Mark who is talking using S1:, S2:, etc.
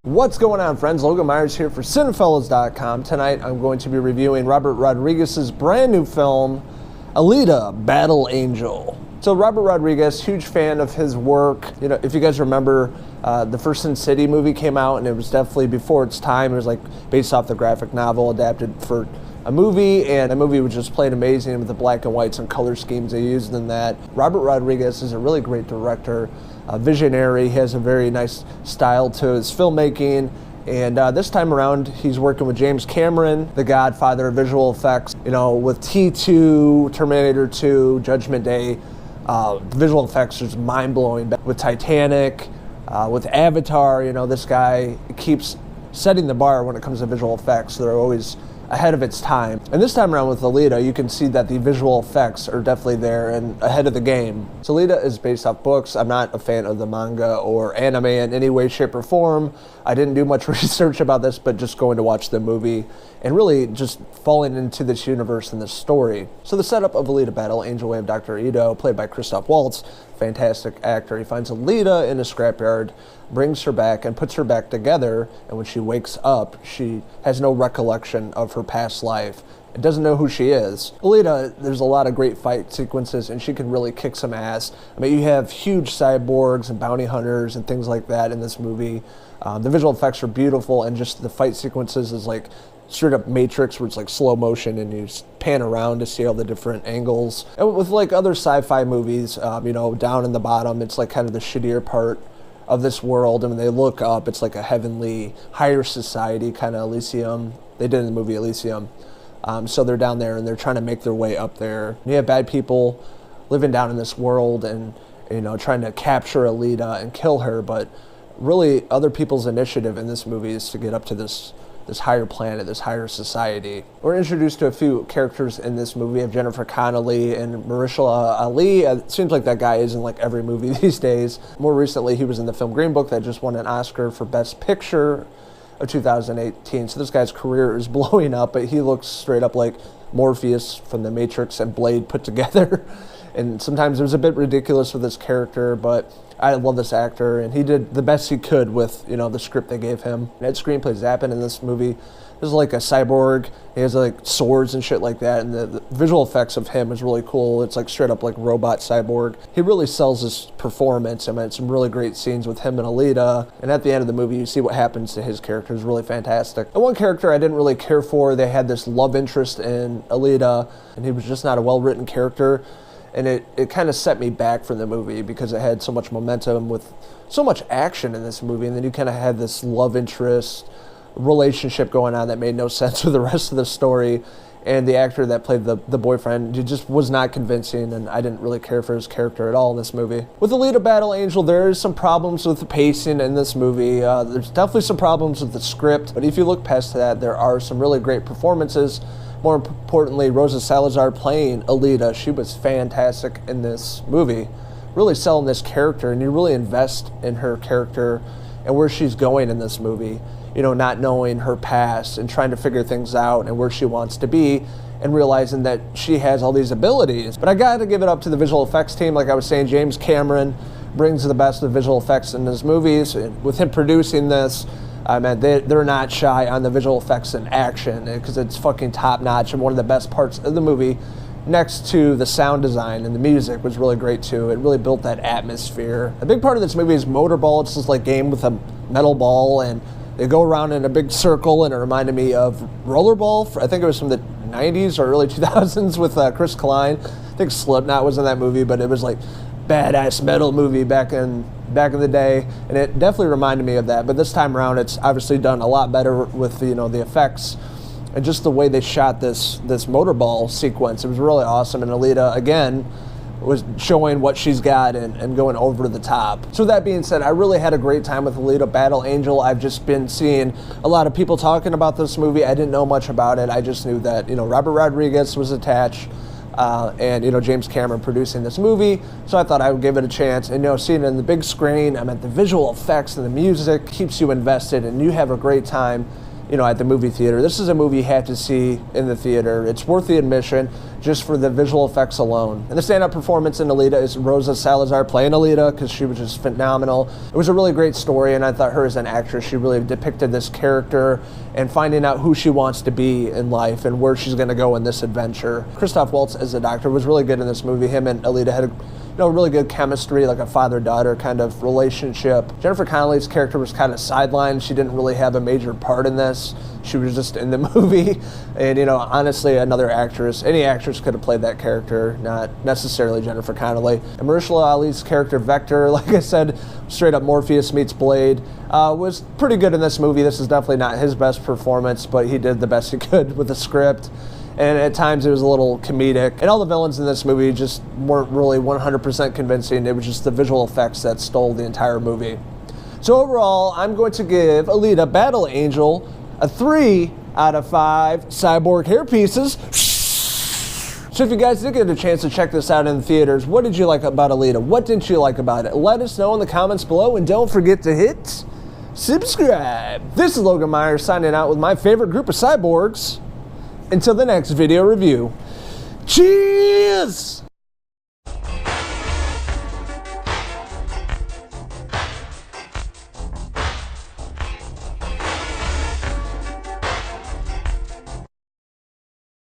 S1: What's going on, friends? Logan Myers here for Cinefellas.com. Tonight I'm going to be reviewing Robert Rodriguez's brand new film, Alita, Battle Angel. So Robert Rodriguez, huge fan of his work. You know, if you guys remember, the first Sin City movie came out and it was definitely before its time. It was like based off the graphic novel adapted for a movie, and the movie was just played amazing with the black and whites and color schemes they used in that. Robert Rodriguez is a really great director, a visionary. He has a very nice style to his filmmaking. And this time around, he's working with James Cameron, the godfather of visual effects. You know, with T2, Terminator 2, Judgment Day, the visual effects are just mind-blowing. With Titanic, with Avatar, you know, this guy keeps setting the bar when it comes to visual effects. They're always ahead of its time. And this time around with Alita, you can see that the visual effects are definitely there and ahead of the game. So Alita is based off books. I'm not a fan of the manga or anime in any way, shape, or form. I didn't do much research about this, but just going to watch the movie and really just falling into this universe and this story. So the setup of Alita Battle Angel, we have Dr. Ito, played by Christoph Waltz, fantastic actor. He finds Alita in a scrapyard, brings her back and puts her back together, and when she wakes up, she has no recollection of her past life and doesn't know who she is. Alita, there's a lot of great fight sequences and she can really kick some ass. I mean, you have huge cyborgs and bounty hunters and things like that in this movie. The visual effects are beautiful, and just the fight sequences is like straight up Matrix, where it's like slow motion and you just pan around to see all the different angles. And with like other sci-fi movies, you know, down in the bottom, it's like kind of the shittier part of this world, and when they look up, it's like a heavenly, higher society kind of Elysium. They did in the movie Elysium. So they're down there and they're trying to make their way up there. You have bad people living down in this world and, you know, trying to capture Alita and kill her, but really other people's initiative in this movie is to get up to this higher planet, this higher society. We're introduced to a few characters in this movie. We have Jennifer Connelly and Mahershala Ali. It seems like that guy is in like every movie these days. More recently, he was in the film Green Book that just won an Oscar for Best Picture of 2018. So this guy's career is blowing up, but he looks straight up like Morpheus from The Matrix and Blade put together. And sometimes it was a bit ridiculous with his character, but I love this actor, and he did the best he could with, you know, the script they gave him. Ed Skrein plays Zappin in this movie. There's like a cyborg. He has like swords and shit like that, and the visual effects of him is really cool. It's like straight up like robot cyborg. He really sells his performance. I mean, some really great scenes with him and Alita, and at the end of the movie, you see what happens to his character. It's really fantastic. And one character I didn't really care for, they had this love interest in Alita, and he was just not a well-written character. And it kind of set me back from the movie because it had so much momentum with so much action in this movie. And then you kind of had this love interest relationship going on that made no sense with the rest of the story. And the actor that played the boyfriend, he just was not convincing, and I didn't really care for his character at all in this movie. With Alita Battle Angel, there is some problems with the pacing in this movie. There's definitely some problems with the script, but if you look past that, there are some really great performances. More importantly, Rosa Salazar playing Alita, she was fantastic in this movie. Really selling this character, and you really invest in her character and where she's going in this movie. You know, not knowing her past and trying to figure things out and where she wants to be, and realizing that she has all these abilities. But I gotta give it up to the visual effects team. Like I was saying, James Cameron brings the best of visual effects in his movies. And with him producing this, they're not shy on the visual effects and action, because it's fucking top notch and one of the best parts of the movie, next to the sound design, and the music was really great too. It really built that atmosphere. A big part of this movie is Motorball. It's this like game with a metal ball, and they go around in a big circle, and it reminded me of Rollerball. I think it was from the 90s or early 2000s with Chris Klein. I think Slipknot was in that movie, but it was like badass metal movie back in the day, and it definitely reminded me of that. But this time around, it's obviously done a lot better with, you know, the effects and just the way they shot this Motorball sequence. It was really awesome, and Alita again was showing what she's got and going over the top. So that being said, I really had a great time with Alita Battle Angel. I've just been seeing a lot of people talking about this movie. I didn't know much about it. I just knew that, you know, Robert Rodriguez was attached. And, you know, James Cameron producing this movie, so I thought I would give it a chance. And, you know, seeing it in the big screen, the visual effects and the music keeps you invested, and you have a great time at the movie theater. This is a movie you have to see in the theater. It's worth the admission just for the visual effects alone. And the standout performance in Alita is Rosa Salazar playing Alita, because she was just phenomenal. It was a really great story, and I thought her as an actress, she really depicted this character and finding out who she wants to be in life and where she's going to go in this adventure. Christoph Waltz as a doctor was really good in this movie. Him and Alita had really good chemistry, like a father-daughter kind of relationship. Jennifer Connelly's character was kind of sidelined. She didn't really have a major part in this. She was just in the movie. And, honestly, another actress, any actress could have played that character, not necessarily Jennifer Connelly. And Mahershala Ali's character, Vector, like I said, straight up Morpheus meets Blade, was pretty good in this movie. This is definitely not his best performance, but he did the best he could with the script. And at times it was a little comedic. And all the villains in this movie just weren't really 100% convincing. It was just the visual effects that stole the entire movie. So overall, I'm going to give Alita Battle Angel a 3 out of 5 cyborg hair pieces. So if you guys did get a chance to check this out in the theaters, what did you like about Alita? What didn't you like about it? Let us know in the comments below, and don't forget to hit subscribe. This is Logan Myers signing out with my favorite group of cyborgs. Until the next video review, cheers!